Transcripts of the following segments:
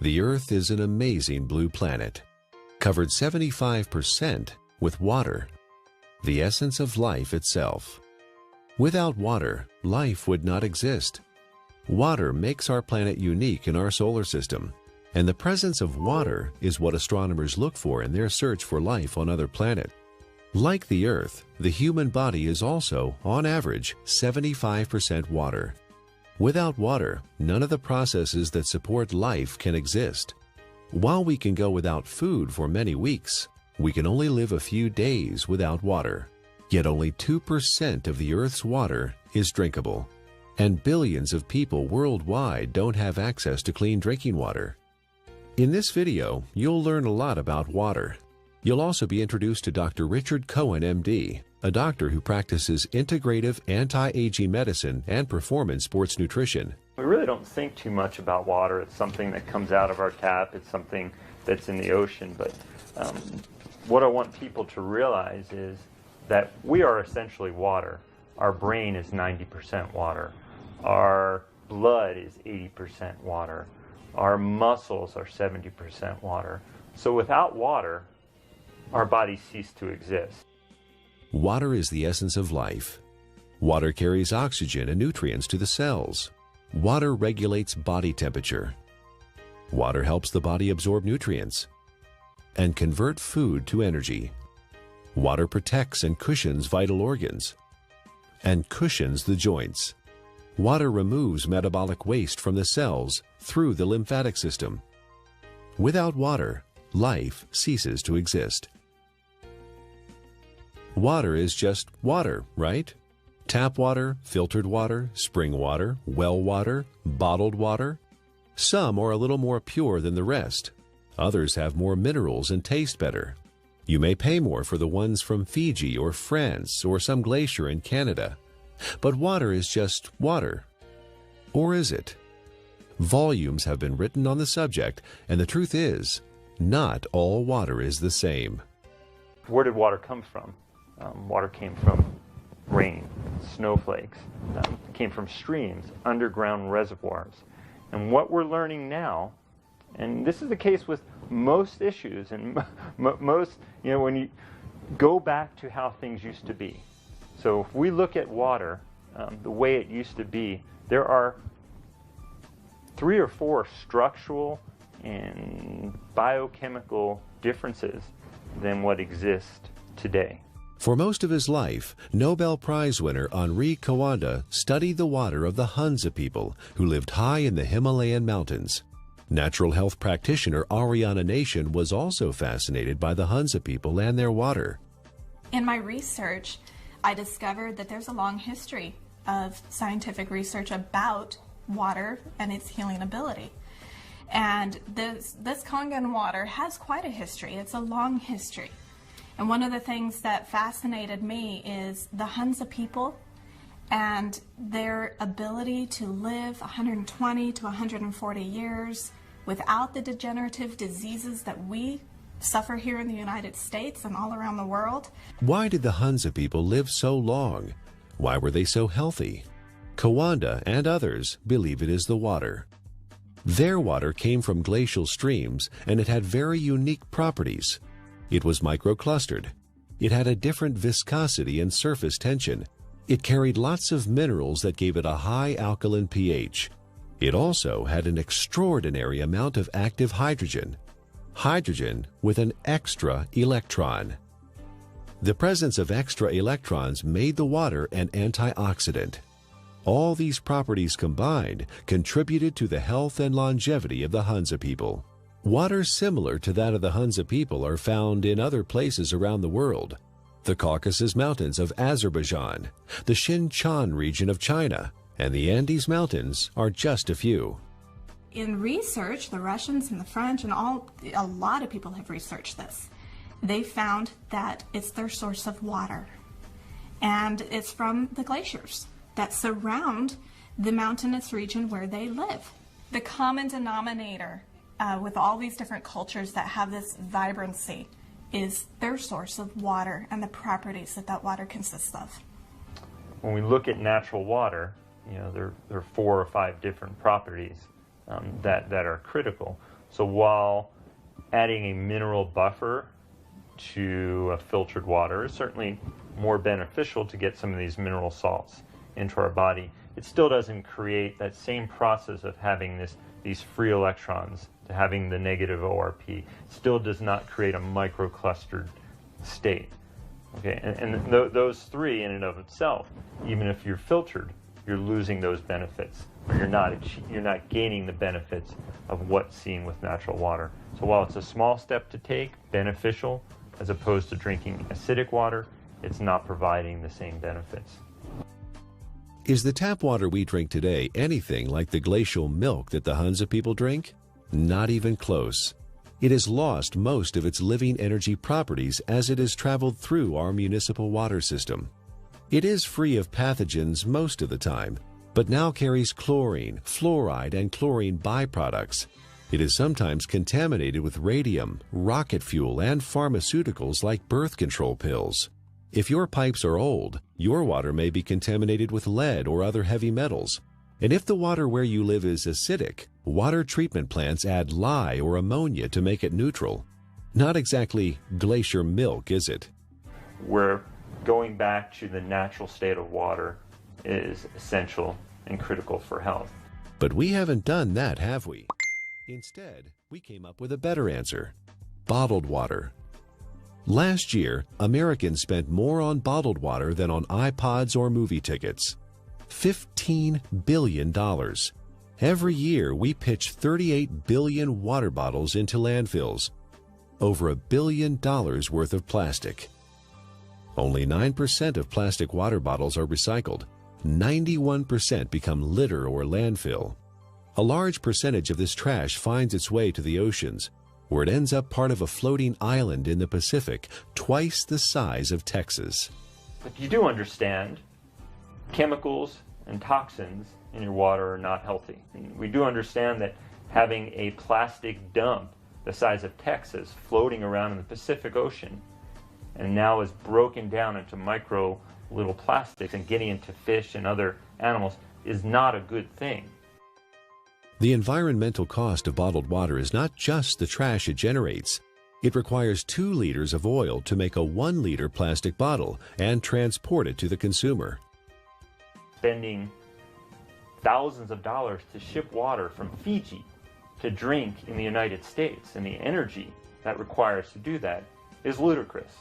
The Earth is an amazing blue planet, covered 75% with water, the essence of life itself. Without water, life would not exist. Water makes our planet unique in our solar system, and the presence of water is what astronomers look for in their search for life on other planets. Like the Earth, the human body is also, on average, 75% water. Without water, none of the processes that support life can exist. While we can go without food for many weeks, we can only live a few days without water. Yet only 2% of the Earth's water is drinkable, and billions of people worldwide don't have access to clean drinking water. In this video, you'll learn a lot about water. You'll also be introduced to Dr. Richard Cohen, MD, a doctor who practices integrative anti-aging medicine and performance sports nutrition. We really don't think too much about water. It's something that comes out of our tap. It's something that's in the ocean. But what I want people to realize is that we are essentially water. Our brain is 90% water. Our blood is 80% water. Our muscles are 70% water. So without water, our bodies cease to exist. Water is the essence of life. Water carries oxygen and nutrients to the cells. Water regulates body temperature. Water helps the body absorb nutrients and convert food to energy. Water protects and cushions vital organs and cushions the joints. Water removes metabolic waste from the cells through the lymphatic system. Without water, life ceases to exist. Water is just water, right? Tap water, filtered water, spring water, well water, bottled water. Some are a little more pure than the rest. Others have more minerals and taste better. You may pay more for the ones from Fiji or France or some glacier in Canada. But water is just water. Or is it? Volumes have been written on the subject, and the truth is, not all water is the same. Where did water come from? Water came from rain, snowflakes, came from streams, underground reservoirs. And what we're learning now, and this is the case with most issues, and most, when you go back to how things used to be. So if we look at water, the way it used to be, there are 3 or 4 structural and biochemical differences than what exists today. For most of his life, Nobel Prize winner Henri Coanda studied the water of the Hunza people who lived high in the Himalayan mountains. Natural health practitioner Ariana Nation was also fascinated by the Hunza people and their water. In my research, I discovered that there's a long history of scientific research about water and its healing ability. And this Kangen water has quite a history. It's a long history. And one of the things that fascinated me is the Hunza people and their ability to live 120 to 140 years without the degenerative diseases that we suffer here in the United States and all around the world. Why did the Hunza people live so long? Why were they so healthy? Coanda and others believe it is the water. Their water came from glacial streams, and it had very unique properties. It was microclustered. It had a different viscosity and surface tension. It carried lots of minerals that gave it a high alkaline pH. It also had an extraordinary amount of active hydrogen. Hydrogen with an extra electron. The presence of extra electrons made the water an antioxidant. All these properties combined contributed to the health and longevity of the Hunza people. Water similar to that of the Hunza people are found in other places around the world. The Caucasus Mountains of Azerbaijan, the Xinjiang region of China, and the Andes Mountains are just a few. In research, the Russians and the French and a lot of people have researched this. They found that it's their source of water. And it's from the glaciers that surround the mountainous region where they live. The common denominator with all these different cultures that have this vibrancy is their source of water and the properties that that water consists of. When we look at natural water, there are 4 or 5 different properties that are critical. So while adding a mineral buffer to filtered water is certainly more beneficial to get some of these mineral salts into our body, it still doesn't create that same process of having these free electrons, to having the negative ORP. It still does not create a microclustered state. Okay, and those three in and of itself, even if you're filtered, you're losing those benefits, or you're not gaining the benefits of what's seen with natural water. So while it's a small step to take, beneficial, as opposed to drinking acidic water, it's not providing the same benefits. Is the tap water we drink today anything like the glacial milk that the Hunza people drink? Not even close. It has lost most of its living energy properties as it has traveled through our municipal water system. It is free of pathogens most of the time, but now carries chlorine, fluoride, and chlorine byproducts. It is sometimes contaminated with radium, rocket fuel, and pharmaceuticals like birth control pills. If your pipes are old, your water may be contaminated with lead or other heavy metals. And if the water where you live is acidic, water treatment plants add lye or ammonia to make it neutral. Not exactly glacier milk, is it? Where going back to the natural state of water is essential and critical for health. But we haven't done that, have we? Instead, we came up with a better answer: bottled water. Last year, Americans spent more on bottled water than on iPods or movie tickets. $15 billion. Every year, we pitch 38 billion water bottles into landfills. Over $1 billion worth of plastic. Only 9% of plastic water bottles are recycled. 91% become litter or landfill. A large percentage of this trash finds its way to the oceans, where it ends up part of a floating island in the Pacific, twice the size of Texas. But you do understand chemicals and toxins in your water are not healthy. We do understand that having a plastic dump the size of Texas floating around in the Pacific Ocean and now is broken down into micro little plastics and getting into fish and other animals is not a good thing. The environmental cost of bottled water is not just the trash it generates. It requires 2 liters of oil to make a 1-liter plastic bottle and transport it to the consumer. Spending thousands of dollars to ship water from Fiji to drink in the United States, and the energy that requires to do that is ludicrous.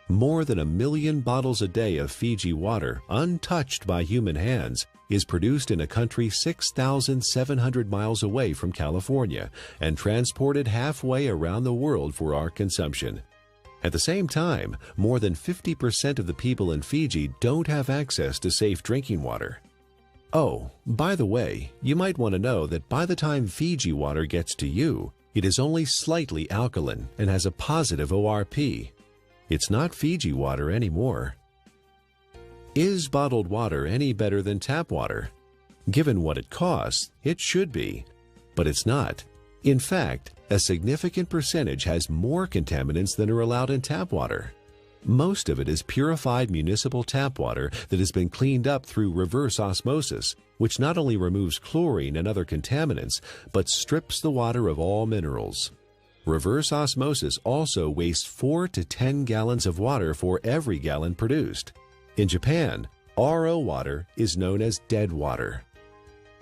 More than 1 million bottles a day of Fiji water, untouched by human hands, is produced in a country 6,700 miles away from California and transported halfway around the world for our consumption. At the same time, more than 50% of the people in Fiji don't have access to safe drinking water. Oh, by the way, you might want to know that by the time Fiji water gets to you, it is only slightly alkaline and has a positive ORP. It's not Fiji water anymore. Is bottled water any better than tap water? Given what it costs, it should be, but it's not. In fact, a significant percentage has more contaminants than are allowed in tap water. Most of it is purified municipal tap water that has been cleaned up through reverse osmosis, which not only removes chlorine and other contaminants, but strips the water of all minerals. Reverse osmosis also wastes 4 to 10 gallons of water for every gallon produced. In Japan, RO water is known as dead water.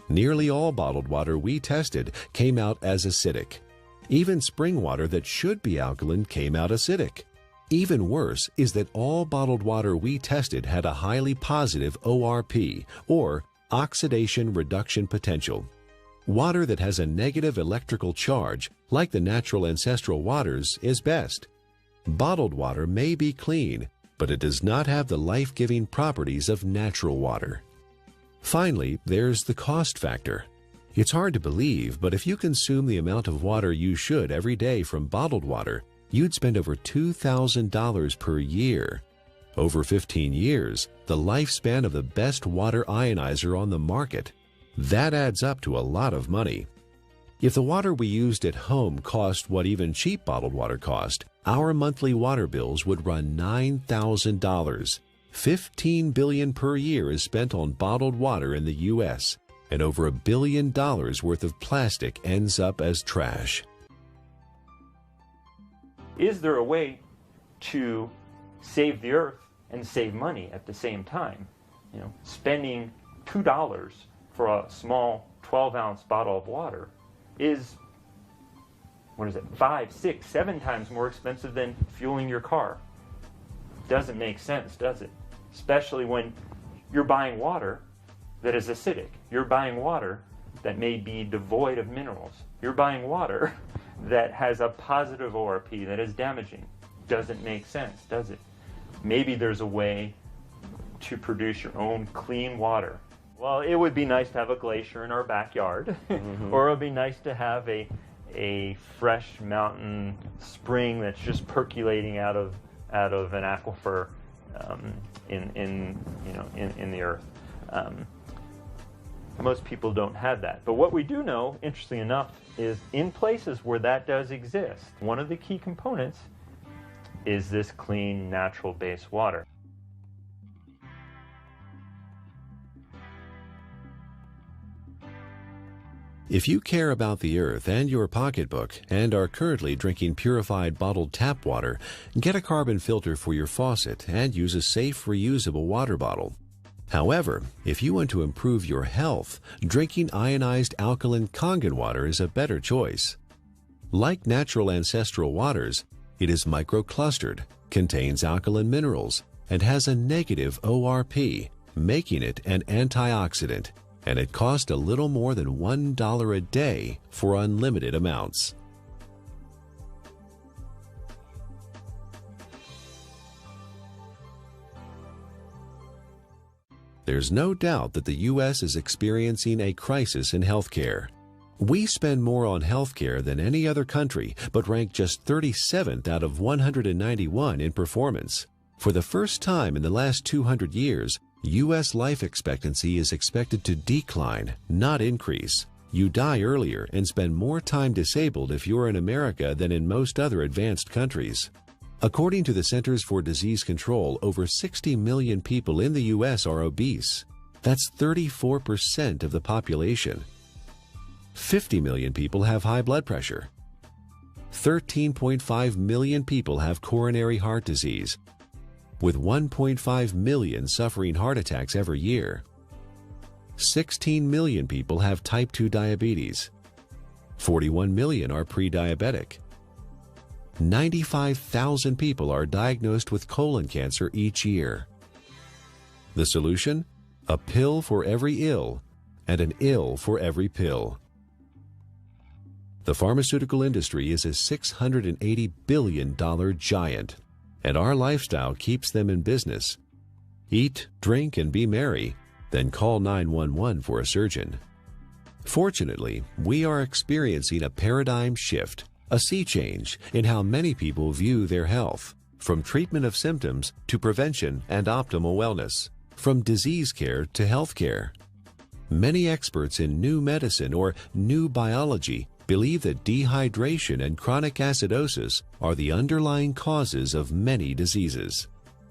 Nearly all bottled water we tested came out as acidic. Even spring water that should be alkaline came out acidic. Even worse is that all bottled water we tested had a highly positive ORP, or oxidation reduction potential. Water that has a negative electrical charge, like the natural ancestral waters, is best. Bottled water may be clean, but it does not have the life-giving properties of natural water. Finally, there's the cost factor. It's hard to believe, but if you consume the amount of water you should every day from bottled water, you'd spend over $2,000 per year. Over 15 years, the lifespan of the best water ionizer on the market. That adds up to a lot of money. If the water we used at home cost what even cheap bottled water cost, our monthly water bills would run $9,000. $15 billion per year is spent on bottled water in the U.S. and over $1 billion worth of plastic ends up as trash. Is there a way to save the earth and save money at the same time? You know, spending $2 for a small 12-ounce bottle of water is, what is it, 5, 6, 7 times more expensive than fueling your car. Doesn't make sense, does it? Especially when you're buying water that is acidic. You're buying water that may be devoid of minerals. You're buying water that has a positive ORP that is damaging. Doesn't make sense, does it? Maybe there's a way to produce your own clean water. Well, it would be nice to have a glacier in our backyard, or it would be nice to have a fresh mountain spring that's just percolating out of an aquifer in the earth. Most people don't have that. But what we do know, interestingly enough, is in places where that does exist, one of the key components is this clean, natural-based water. If you care about the earth and your pocketbook and are currently drinking purified bottled tap water, get a carbon filter for your faucet and use a safe, reusable water bottle. However, if you want to improve your health, drinking ionized alkaline Kangen water is a better choice. Like natural ancestral waters, it is microclustered, contains alkaline minerals, and has a negative ORP, making it an antioxidant, and it costs a little more than $1 a day for unlimited amounts. There's no doubt that the U.S. is experiencing a crisis in healthcare. We spend more on healthcare than any other country, but rank just 37th out of 191 in performance. For the first time in the last 200 years, U.S. life expectancy is expected to decline, not increase. You die earlier and spend more time disabled if you're in America than in most other advanced countries. According to the Centers for Disease Control, over 60 million people in the U.S. are obese. That's 34% of the population. 50 million people have high blood pressure. 13.5 million people have coronary heart disease, with 1.5 million suffering heart attacks every year. 16 million people have type 2 diabetes. 41 million are pre-diabetic. 95,000 people are diagnosed with colon cancer each year. The solution? A pill for every ill, and an ill for every pill. The pharmaceutical industry is a $680 billion giant, and our lifestyle keeps them in business. Eat, drink, and be merry, then call 911 for a surgeon. Fortunately, we are experiencing a paradigm shift, a sea change in how many people view their health, from treatment of symptoms to prevention and optimal wellness, from disease care to health care. Many experts in new medicine or new biology believe that dehydration and chronic acidosis are the underlying causes of many diseases.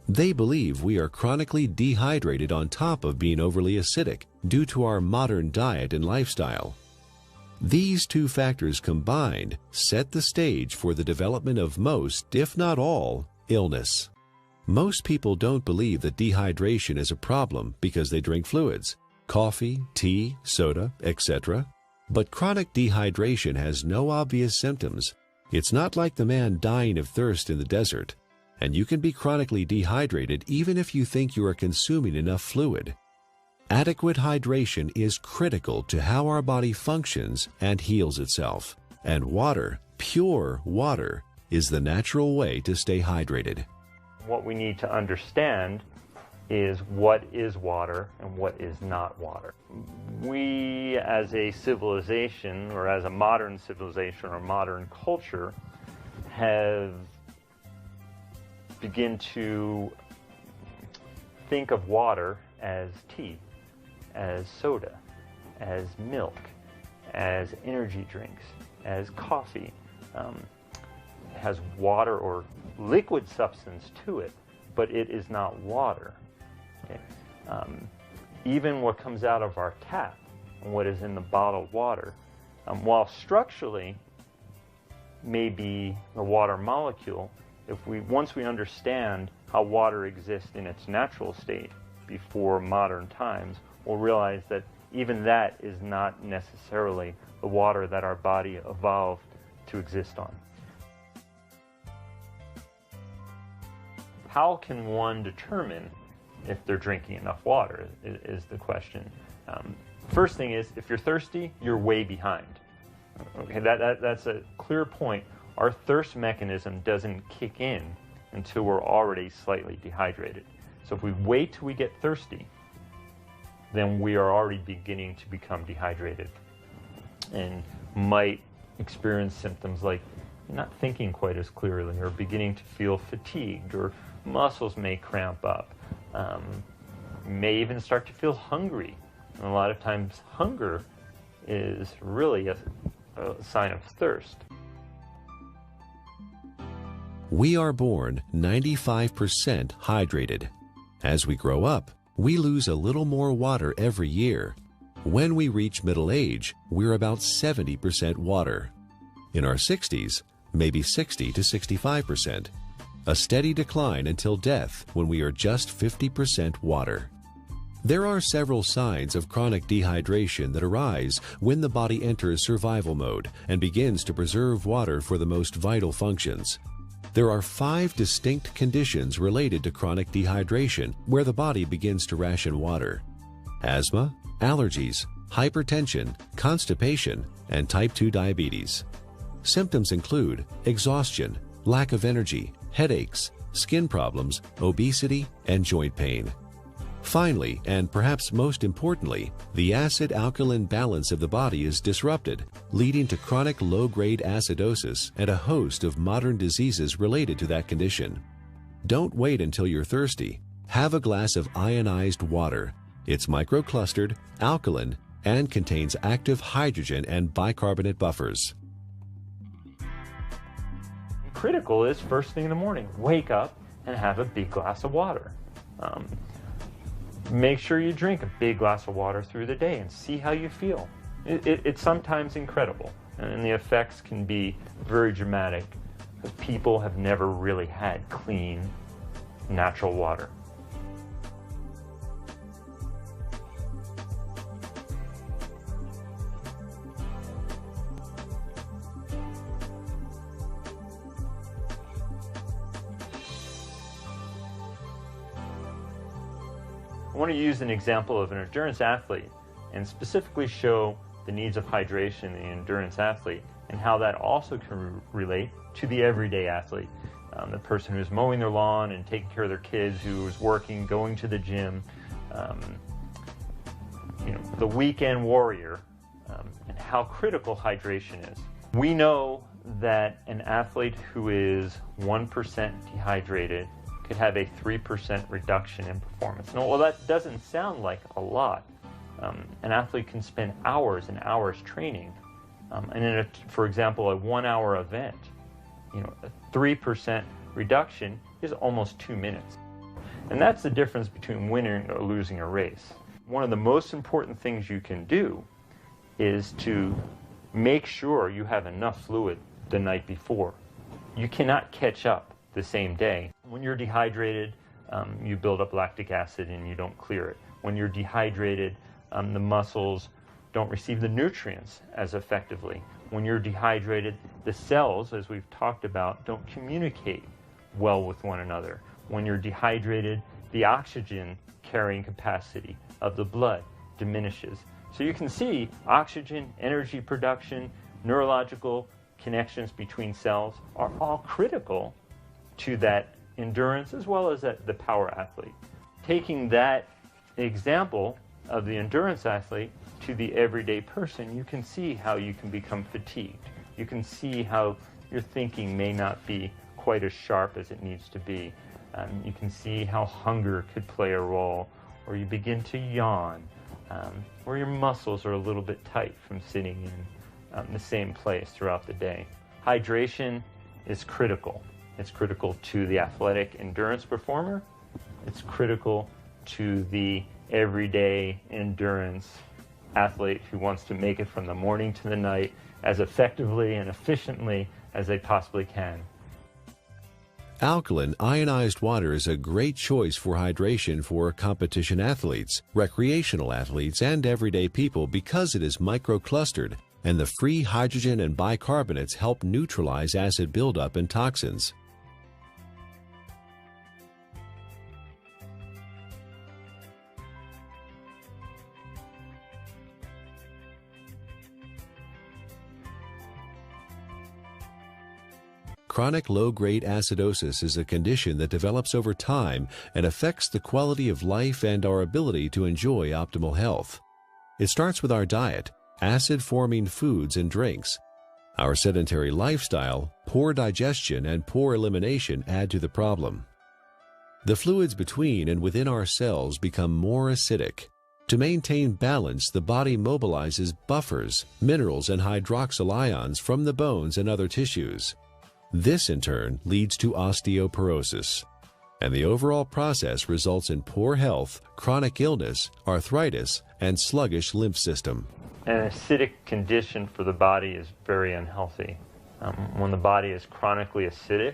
They believe we are chronically dehydrated on top of being overly acidic due to our modern diet and lifestyle. These two factors combined set the stage for the development of most, if not all, illness. Most people don't believe that dehydration is a problem because they drink fluids, coffee, tea, soda, etc. But chronic dehydration has no obvious symptoms. It's not like the man dying of thirst in the desert, and you can be chronically dehydrated even if you think you are consuming enough fluid. Adequate hydration is critical to how our body functions and heals itself, and water, pure water, is the natural way to stay hydrated. What we need to understand is what is water and what is not water. We as a civilization, or as a modern civilization or modern culture, have begun to think of water as tea, as soda, as milk, as energy drinks, as coffee. It has water or liquid substance to it, but it is not water. Okay? Even what comes out of our tap and what is in the bottled water. While structurally may be the water molecule, once we understand how water exists in its natural state before modern times, we'll realize that even that is not necessarily the water that our body evolved to exist on. How can one determine if they're drinking enough water is the question. First thing is, if you're thirsty, you're way behind. Okay, that's a clear point. Our thirst mechanism doesn't kick in until we're already slightly dehydrated. So if we wait till we get thirsty, then we are already beginning to become dehydrated and might experience symptoms like not thinking quite as clearly, or beginning to feel fatigued, or muscles may cramp up, may even start to feel hungry. And a lot of times hunger is really a sign of thirst. We are born 95% hydrated. As we grow up, we lose a little more water every year. When we reach middle age, we're about 70% water. In our 60s, maybe 60 to 65%. A steady decline until death when we are just 50% water. There are several signs of chronic dehydration that arise when the body enters survival mode and begins to preserve water for the most vital functions. There are 5 distinct conditions related to chronic dehydration where the body begins to ration water: asthma, allergies, hypertension, constipation, and type 2 diabetes. Symptoms include exhaustion, lack of energy, headaches, skin problems, obesity, and joint pain. Finally, and perhaps most importantly, the acid-alkaline balance of the body is disrupted, leading to chronic low-grade acidosis and a host of modern diseases related to that condition. Don't wait until you're thirsty. Have a glass of ionized water. It's microclustered, alkaline, and contains active hydrogen and bicarbonate buffers. Critical is first thing in the morning. Wake up and have a big glass of water. Make sure you drink a big glass of water through the day and see how you feel. It's sometimes incredible, and the effects can be very dramatic because people have never really had clean, natural water. I want to use an example of an endurance athlete and specifically show the needs of hydration in the endurance athlete and how that also can relate to the everyday athlete. The person who's mowing their lawn and taking care of their kids, who is working, going to the gym, the weekend warrior, and how critical hydration is. We know that an athlete who is 1% dehydrated could have a 3% reduction in performance. Now, well, that doesn't sound like a lot. An athlete can spend hours and hours training, and in for example, a 1-hour event, a 3% reduction is almost 2 minutes. And that's the difference between winning or losing a race. One of the most important things you can do is to make sure you have enough fluid the night before. You cannot catch up the same day. When you're dehydrated, you build up lactic acid and you don't clear it. When you're dehydrated, the muscles don't receive the nutrients as effectively. When you're dehydrated, the cells, as we've talked about, don't communicate well with one another. When you're dehydrated, the oxygen carrying capacity of the blood diminishes. So you can see oxygen, energy production, neurological connections between cells are all critical to that endurance as well as the power athlete. Taking that example of the endurance athlete to the everyday person, you can see how you can become fatigued. You can see how your thinking may not be quite as sharp as it needs to be. You can see how hunger could play a role, or you begin to yawn, or your muscles are a little bit tight from sitting in the same place throughout the day. Hydration is critical. It's critical to the athletic endurance performer. It's critical to the everyday endurance athlete who wants to make it from the morning to the night as effectively and efficiently as they possibly can. Alkaline ionized water is a great choice for hydration for competition athletes, recreational athletes, and everyday people because it is microclustered, and the free hydrogen and bicarbonates help neutralize acid buildup and toxins. Chronic low-grade acidosis is a condition that develops over time and affects the quality of life and our ability to enjoy optimal health. It starts with our diet, acid-forming foods and drinks. Our sedentary lifestyle, poor digestion, and poor elimination add to the problem. The fluids between and within our cells become more acidic. To maintain balance, the body mobilizes buffers, minerals, and hydroxyl ions from the bones and other tissues. This, in turn, leads to osteoporosis, and the overall process results in poor health, chronic illness, arthritis, and sluggish lymph system. An acidic condition for the body is very unhealthy. When the body is chronically acidic,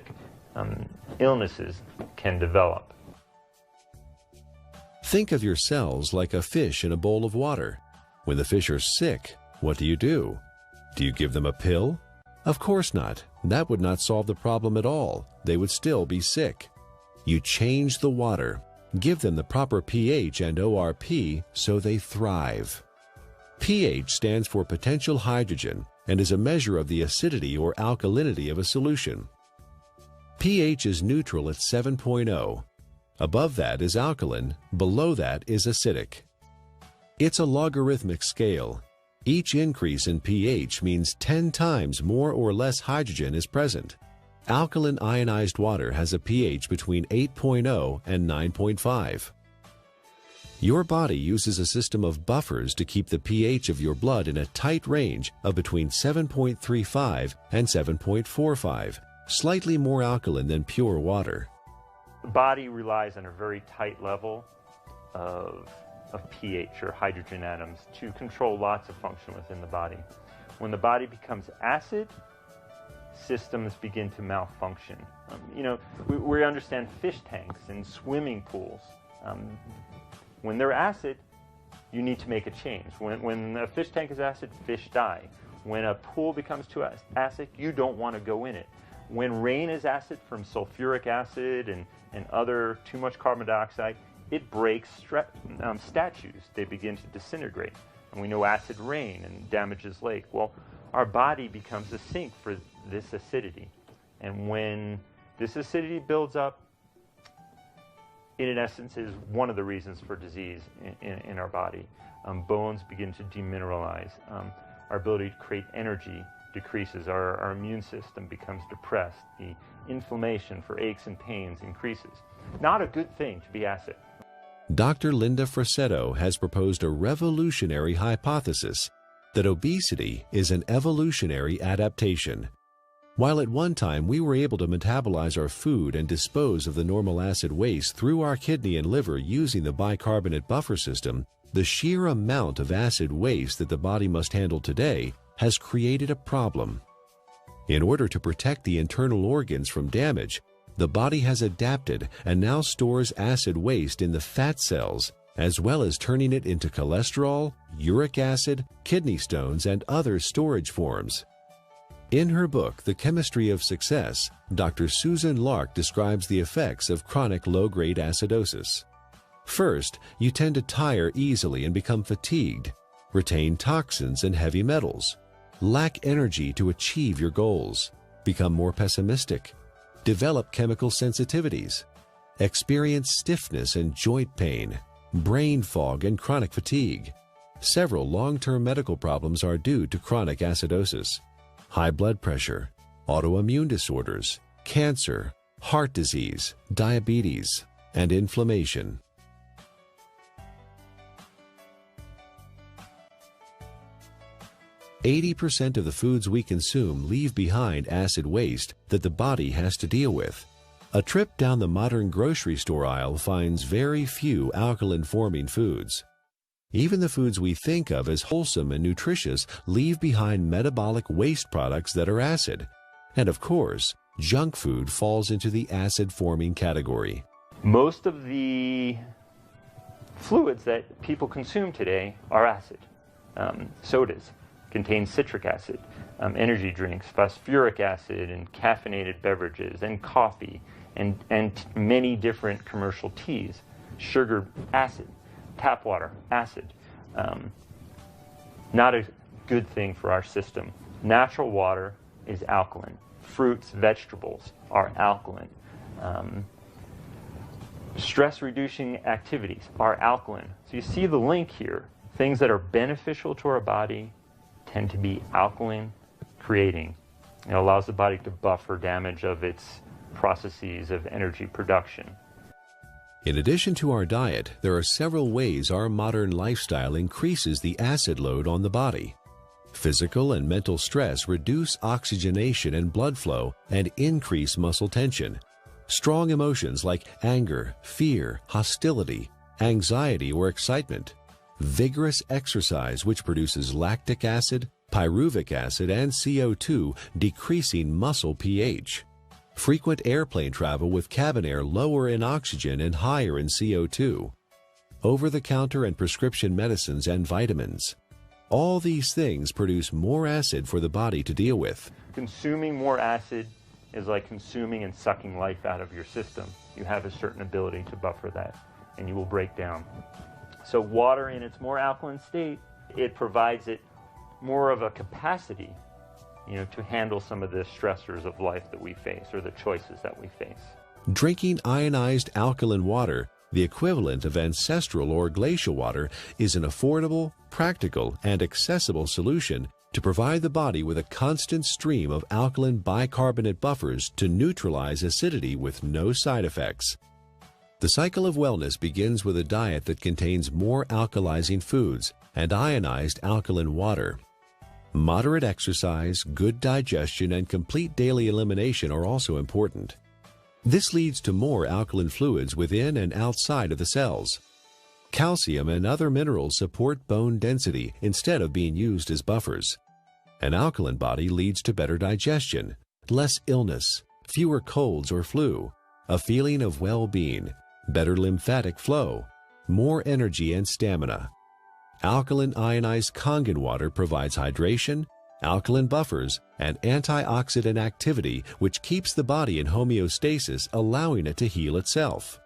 illnesses can develop. Think of your cells like a fish in a bowl of water. When the fish are sick, what do? Do you give them a pill? Of course not. That would not solve the problem at all. They would still be sick. You change the water, give them the proper pH and ORP so they thrive. pH stands for potential hydrogen and is a measure of the acidity or alkalinity of a solution. pH is neutral at 7.0. Above that is alkaline, below that is acidic. It's a logarithmic scale. Each increase in pH means 10 times more or less hydrogen is present. Alkaline ionized water has a pH between 8.0 and 9.5. Your body uses a system of buffers to keep the pH of your blood in a tight range of between 7.35 and 7.45, slightly more alkaline than pure water. The body relies on a very tight level of pH, or hydrogen atoms, to control lots of function within the body. When the body becomes acid, systems begin to malfunction. We understand fish tanks and swimming pools. When they're acid, you need to make a change. When a fish tank is acid, fish die. When a pool becomes too acid, you don't want to go in it. When rain is acid from sulfuric acid and other too much carbon dioxide, it breaks statues. They begin to disintegrate. And we know acid rain and damages lake. Well, our body becomes a sink for this acidity. And when this acidity builds up, it in essence is one of the reasons for disease in our body. Bones begin to demineralize. Our ability to create energy decreases. Our immune system becomes depressed. The inflammation for aches and pains increases. Not a good thing to be acid. Dr. Linda Frassetto has proposed a revolutionary hypothesis that obesity is an evolutionary adaptation. While at one time we were able to metabolize our food and dispose of the normal acid waste through our kidney and liver using the bicarbonate buffer system, the sheer amount of acid waste that the body must handle today has created a problem. In order to protect the internal organs from damage, the body has adapted and now stores acid waste in the fat cells, as well as turning it into cholesterol, uric acid, kidney stones, and other storage forms. In her book, The Chemistry of Success, Dr. Susan Lark describes the effects of chronic low-grade acidosis. First, you tend to tire easily and become fatigued, retain toxins and heavy metals, lack energy to achieve your goals, become more pessimistic, develop chemical sensitivities, experience stiffness and joint pain, brain fog, and chronic fatigue. Several long-term medical problems are due to chronic acidosis: high blood pressure, autoimmune disorders, cancer, heart disease, diabetes, and inflammation. %80 of the foods we consume leave behind acid waste that the body has to deal with. A trip down the modern grocery store aisle finds very few alkaline-forming foods. Even the foods we think of as wholesome and nutritious leave behind metabolic waste products that are acid. And of course, junk food falls into the acid-forming category. Most of the fluids that people consume today are acid. Sodas contain citric acid, energy drinks, phosphoric acid, and caffeinated beverages, and coffee, and many different commercial teas. Sugar, acid. Tap water, acid. Not a good thing for our system. Natural water is alkaline. Fruits, vegetables are alkaline. Stress-reducing activities are alkaline. So you see the link here. Things that are beneficial to our body tend to be alkaline creating. It allows the body to buffer damage of its processes of energy production. In addition to our diet, there are several ways our modern lifestyle increases the acid load on the body. Physical and mental stress reduce oxygenation and blood flow and increase muscle tension. Strong emotions like anger, fear, hostility, anxiety, or excitement. Vigorous exercise, which produces lactic acid, pyruvic acid, and CO2, decreasing muscle pH. Frequent airplane travel with cabin air lower in oxygen and higher in CO2. Over-the-counter and prescription medicines and vitamins. All these things produce more acid for the body to deal with. Consuming more acid is like consuming and sucking life out of your system. You have a certain ability to buffer that, and you will break down. So water in its more alkaline state, it provides it more of a capacity, to handle some of the stressors of life that we face, or the choices that we face. Drinking ionized alkaline water, the equivalent of ancestral or glacial water, is an affordable, practical, and accessible solution to provide the body with a constant stream of alkaline bicarbonate buffers to neutralize acidity with no side effects. The cycle of wellness begins with a diet that contains more alkalizing foods and ionized alkaline water. Moderate exercise, good digestion, and complete daily elimination are also important. This leads to more alkaline fluids within and outside of the cells. Calcium and other minerals support bone density instead of being used as buffers. An alkaline body leads to better digestion, less illness, fewer colds or flu, a feeling of well-being, better lymphatic flow, more energy and stamina. Alkaline ionized Kangen water provides hydration, alkaline buffers, and antioxidant activity, which keeps the body in homeostasis, allowing it to heal itself.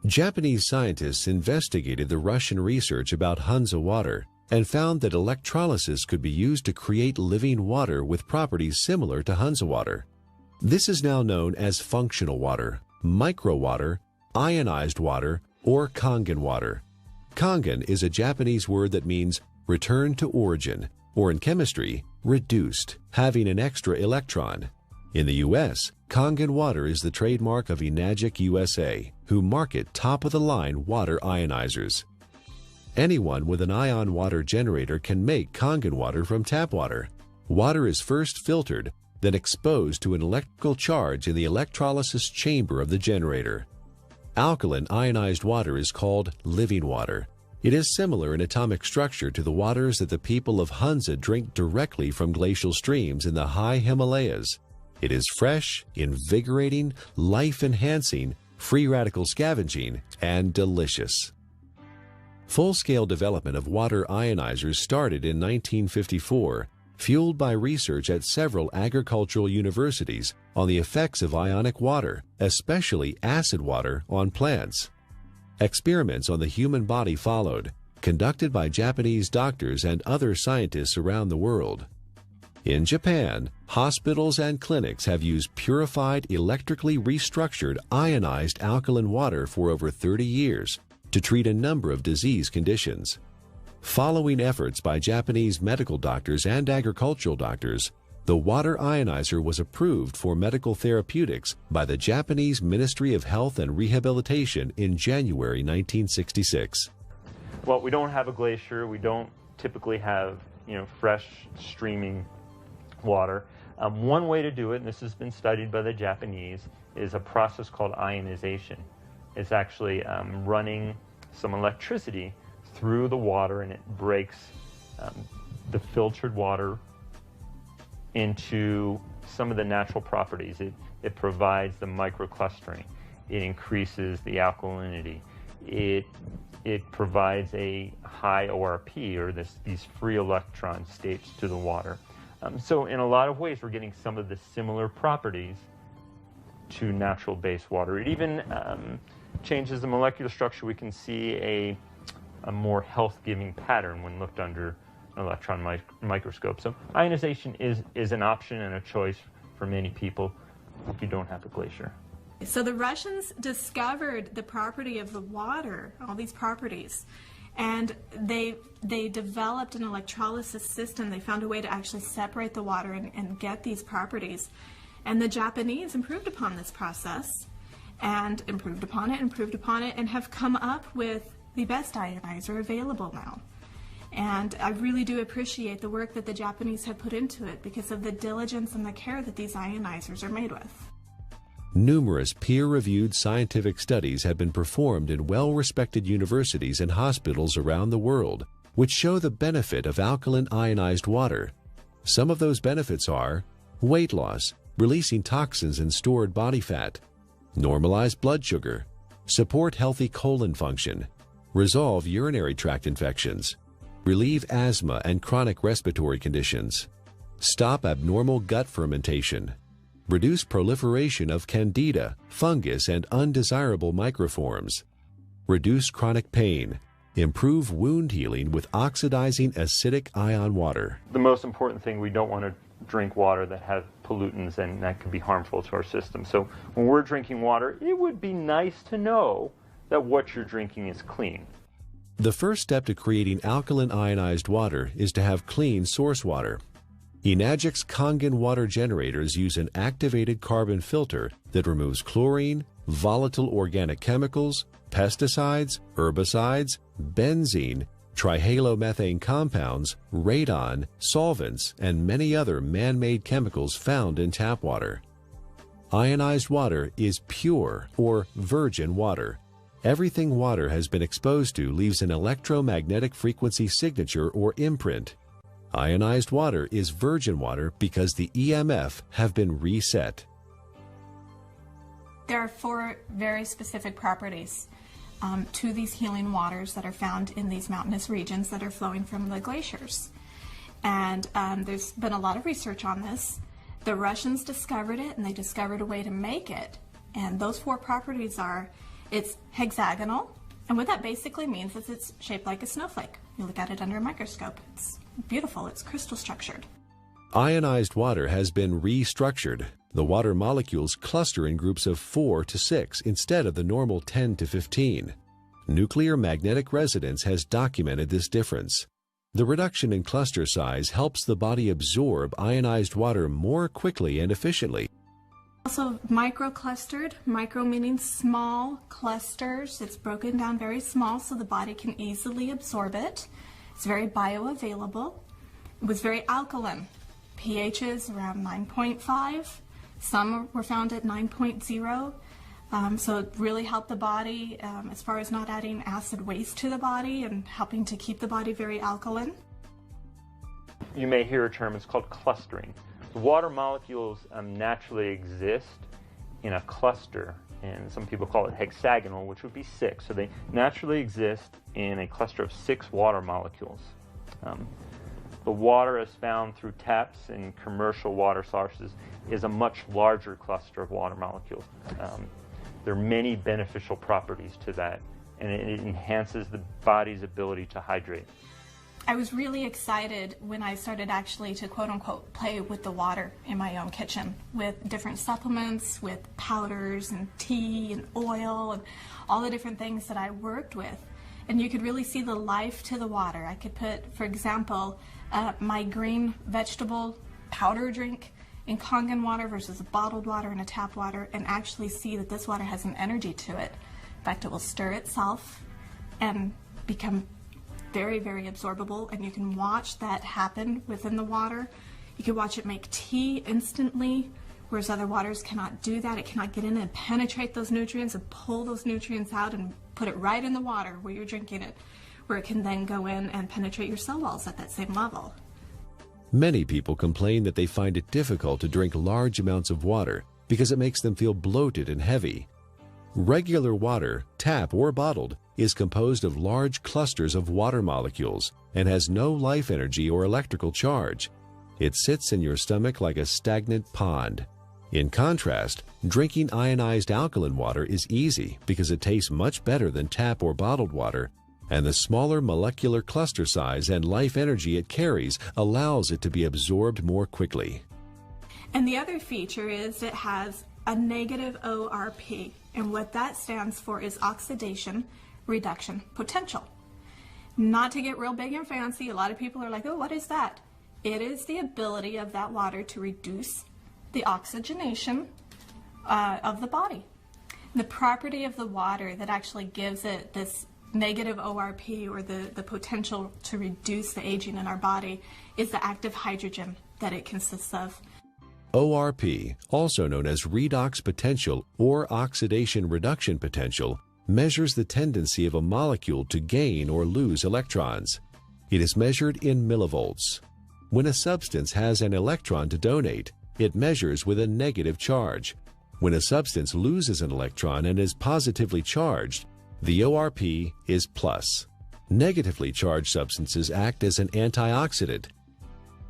Japanese scientists investigated the Russian research about Hunza water and found that electrolysis could be used to create living water with properties similar to Hunza water. This is now known as functional water, micro water, ionized water, or Kangen water. Kangen is a Japanese word that means return to origin, or in chemistry, reduced, having an extra electron. In the U.S., Kangen water is the trademark of Enagic USA, who market top-of-the-line water ionizers. Anyone with an ion water generator can make Kangen water from tap water. Water is first filtered, then exposed to an electrical charge in the electrolysis chamber of the generator. Alkaline ionized water is called living water. It is similar in atomic structure to the waters that the people of Hunza drink directly from glacial streams in the high Himalayas. It is fresh, invigorating, life-enhancing, free radical scavenging, and delicious. Full-scale development of water ionizers started in 1954, fueled by research at several agricultural universities on the effects of ionic water, especially acid water, on plants. Experiments on the human body followed, conducted by Japanese doctors and other scientists around the world. In Japan, hospitals and clinics have used purified, electrically restructured, ionized alkaline water for over 30 years to treat a number of disease conditions. Following efforts by Japanese medical doctors and agricultural doctors, the water ionizer was approved for medical therapeutics by the Japanese Ministry of Health and Rehabilitation in January 1966. Well, we don't have a glacier. We don't typically have, fresh streaming water. One way to do it, and this has been studied by the Japanese, is a process called ionization. It's actually running some electricity through the water, and it breaks the filtered water into some of the natural properties. It provides the microclustering. It increases the alkalinity. It provides a high ORP, or these free electron states, to the water. So in a lot of ways, we're getting some of the similar properties to natural base water. It even changes the molecular structure. We can see a more health-giving pattern when looked under an electron microscope. So ionization is an option and a choice for many people if you don't have a glacier. So the Russians discovered the property of the water, all these properties, and they developed an electrolysis system. They found a way to actually separate the water and get these properties. And the Japanese improved upon this process and improved upon it, and have come up with the best ionizer available now. And I really do appreciate the work that the Japanese have put into it because of the diligence and the care that these ionizers are made with. Numerous peer-reviewed scientific studies have been performed in well-respected universities and hospitals around the world, which show the benefit of alkaline ionized water. Some of those benefits are weight loss, releasing toxins and stored body fat, normalize blood sugar, support healthy colon function, resolve urinary tract infections, relieve asthma and chronic respiratory conditions, stop abnormal gut fermentation, reduce proliferation of candida, fungus, and undesirable microforms, reduce chronic pain, improve wound healing with oxidizing acidic ion water. The most important thing, we don't want to drink water that has pollutants, and that can be harmful to our system. So when we're drinking water, it would be nice to know that what you're drinking is clean. The first step to creating alkaline ionized water is to have clean source water. Enagic's Kangen water generators use an activated carbon filter that removes chlorine, volatile organic chemicals, pesticides, herbicides, benzene, trihalomethane compounds, radon, solvents, and many other man-made chemicals found in tap water. Ionized water is pure or virgin water. Everything water has been exposed to leaves an electromagnetic frequency signature or imprint. Ionized water is virgin water because the EMF have been reset. There are 4 very specific properties to these healing waters that are found in these mountainous regions that are flowing from the glaciers. And there's been a lot of research on this. The Russians discovered it, and they discovered a way to make it. And those 4 properties are, it's hexagonal, and what that basically means is it's shaped like a snowflake. You look at it under a microscope. It's beautiful. It's crystal structured. Ionized water has been restructured. The water molecules cluster in groups of 4 to 6 instead of the normal 10 to 15. Nuclear magnetic resonance has documented this difference. The reduction in cluster size helps the body absorb ionized water more quickly and efficiently. Also microclustered, micro meaning small clusters. It's broken down very small so the body can easily absorb it. It's very bioavailable. It was very alkaline. pHs around 9.5. Some were found at 9.0. So it really helped the body as far as not adding acid waste to the body and helping to keep the body very alkaline. You may hear a term, it's called clustering. The water molecules naturally exist in a cluster, and some people call it hexagonal, which would be 6. So they naturally exist in a cluster of 6 water molecules. The water as found through taps and commercial water sources is a much larger cluster of water molecules. There are many beneficial properties to that, and it enhances the body's ability to hydrate. I was really excited when I started actually to quote-unquote play with the water in my own kitchen with different supplements, with powders and tea and oil and all the different things that I worked with. And you could really see the life to the water. I could put, for example, my green vegetable powder drink in Kangen water versus a bottled water and a tap water, and actually see that this water has an energy to it. In fact, it will stir itself and become very, very absorbable, and you can watch that happen within the water. You can watch it make tea instantly, whereas other waters cannot do that. It cannot get in and penetrate those nutrients and pull those nutrients out and put it right in the water where you're drinking it, where it can then go in and penetrate your cell walls at that same level. Many people complain that they find it difficult to drink large amounts of water because it makes them feel bloated and heavy. Regular water, tap or bottled, is composed of large clusters of water molecules and has no life energy or electrical charge. It sits in your stomach like a stagnant pond. In contrast, drinking ionized alkaline water is easy because it tastes much better than tap or bottled water, and the smaller molecular cluster size and life energy it carries allows it to be absorbed more quickly. And the other feature is it has a negative ORP, and what that stands for is oxidation reduction potential. Not to get real big and fancy, a lot of people are like, oh, what is that? It is the ability of that water to reduce the oxygenation of the body. The property of the water that actually gives it this negative ORP, or the potential to reduce the aging in our body, is the active hydrogen that it consists of. ORP, also known as redox potential or oxidation reduction potential, measures the tendency of a molecule to gain or lose electrons. It is measured in millivolts. When a substance has an electron to donate, it measures with a negative charge. When a substance loses an electron and is positively charged, the ORP is plus. Negatively charged substances act as an antioxidant.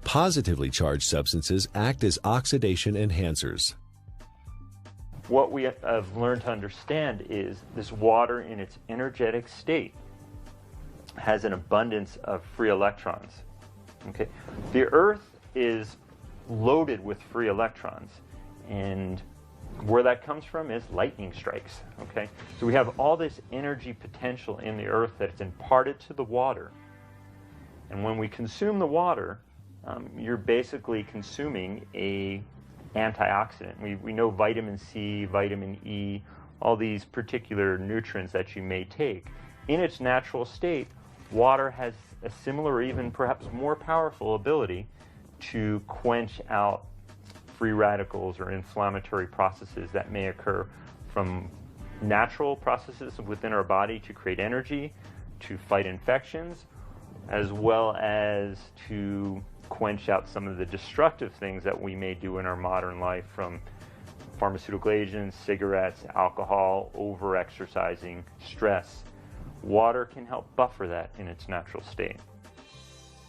Positively charged substances act as oxidation enhancers. What we have learned to understand is this water in its energetic state has an abundance of free electrons. Okay? The Earth is loaded with free electrons, and where that comes from is lightning strikes. Okay? So we have all this energy potential in the Earth that's imparted to the water. And when we consume the water, you're basically consuming a antioxidant. We know vitamin C, vitamin E, all these particular nutrients that you may take. In its natural state, water has a similar, or even perhaps more powerful ability to quench out free radicals or inflammatory processes that may occur from natural processes within our body to create energy, to fight infections, as well as to quench out some of the destructive things that we may do in our modern life, from pharmaceutical agents, cigarettes, alcohol, over-exercising, stress. Water can help buffer that in its natural state.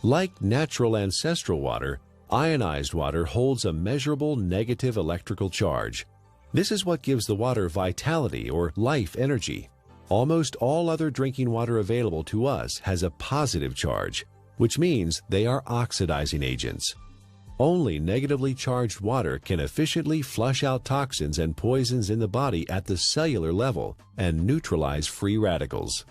Like natural ancestral water, ionized water holds a measurable negative electrical charge. This is what gives the water vitality or life energy. Almost all other drinking water available to us has a positive charge, which means they are oxidizing agents. Only negatively charged water can efficiently flush out toxins and poisons in the body at the cellular level and neutralize free radicals.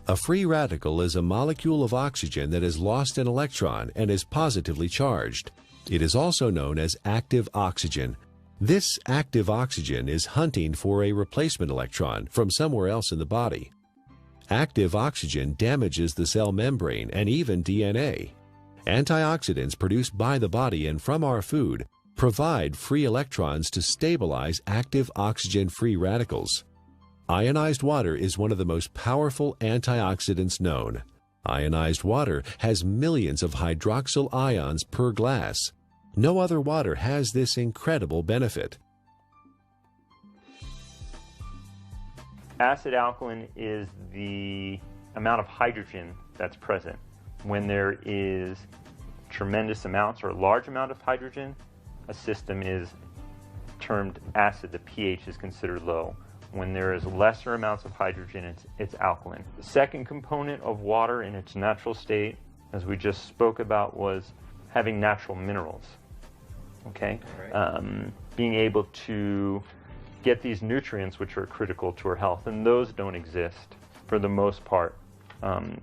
A free radical is a molecule of oxygen that has lost an electron and is positively charged. It is also known as active oxygen. This active oxygen is hunting for a replacement electron from somewhere else in the body. Active oxygen damages the cell membrane and even DNA. Antioxidants produced by the body and from our food provide free electrons to stabilize active oxygen-free radicals. Ionized water is one of the most powerful antioxidants known. Ionized water has millions of hydroxyl ions per glass. No other water has this incredible benefit. Acid alkaline is the amount of hydrogen that's present. When there is tremendous amounts or a large amount of hydrogen, a system is termed acid. The pH is considered low. When there is lesser amounts of hydrogen, it's alkaline. The second component of water in its natural state, as we just spoke about, was having natural minerals. Okay? Being able to get these nutrients which are critical to our health, and those don't exist for the most part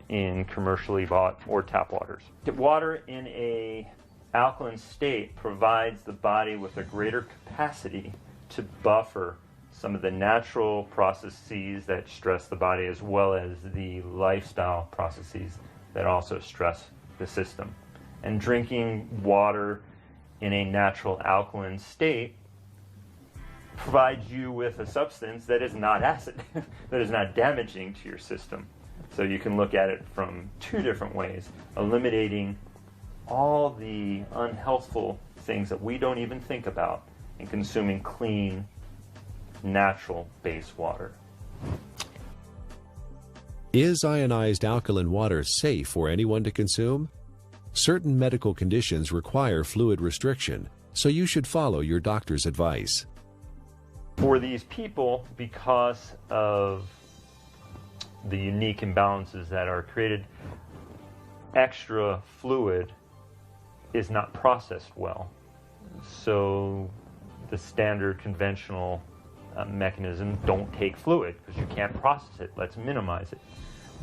in commercially bought or tap waters. Water in a alkaline state provides the body with a greater capacity to buffer some of the natural processes that stress the body, as well as the lifestyle processes that also stress the system. And drinking water in a natural alkaline state provides you with a substance that is not acid, that is not damaging to your system. So you can look at it from two different ways, eliminating all the unhealthful things that we don't even think about and consuming clean, natural base water. Is ionized alkaline water safe for anyone to consume? Certain medical conditions require fluid restriction, so you should follow your doctor's advice. For these people, because of the unique imbalances that are created, extra fluid is not processed well. So the standard conventional mechanism, don't take fluid because you can't process it. Let's minimize it.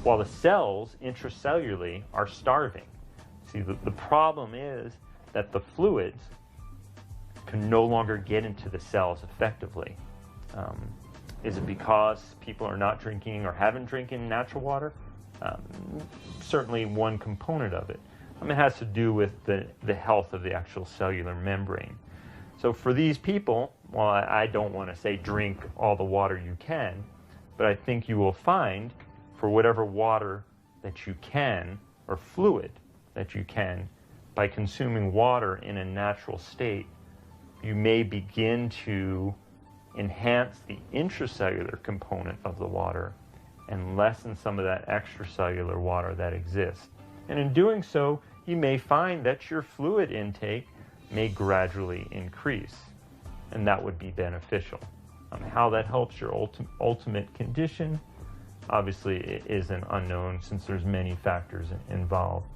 While the cells intracellularly are starving. See, the problem is that the fluids can no longer get into the cells effectively. Is it because people are not drinking or haven't drinking natural water? Certainly one component of it. It has to do with the health of the actual cellular membrane. So for these people, well, I don't want to say drink all the water you can, but I think you will find for whatever water that you can, or fluid that you can, by consuming water in a natural state, you may begin to enhance the intracellular component of the water and lessen some of that extracellular water that exists. And in doing so, you may find that your fluid intake may gradually increase, and that would be beneficial. How that helps your ultimate condition, obviously it is an unknown since there's many factors involved.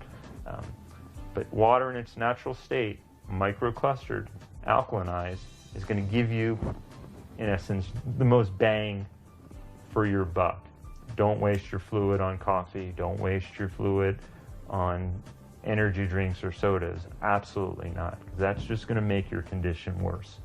But water in its natural state, microclustered, alkalinized, is going to give you, in essence, the most bang for your buck. Don't waste your fluid on coffee. Don't waste your fluid on energy drinks or sodas. Absolutely not. That's just going to make your condition worse.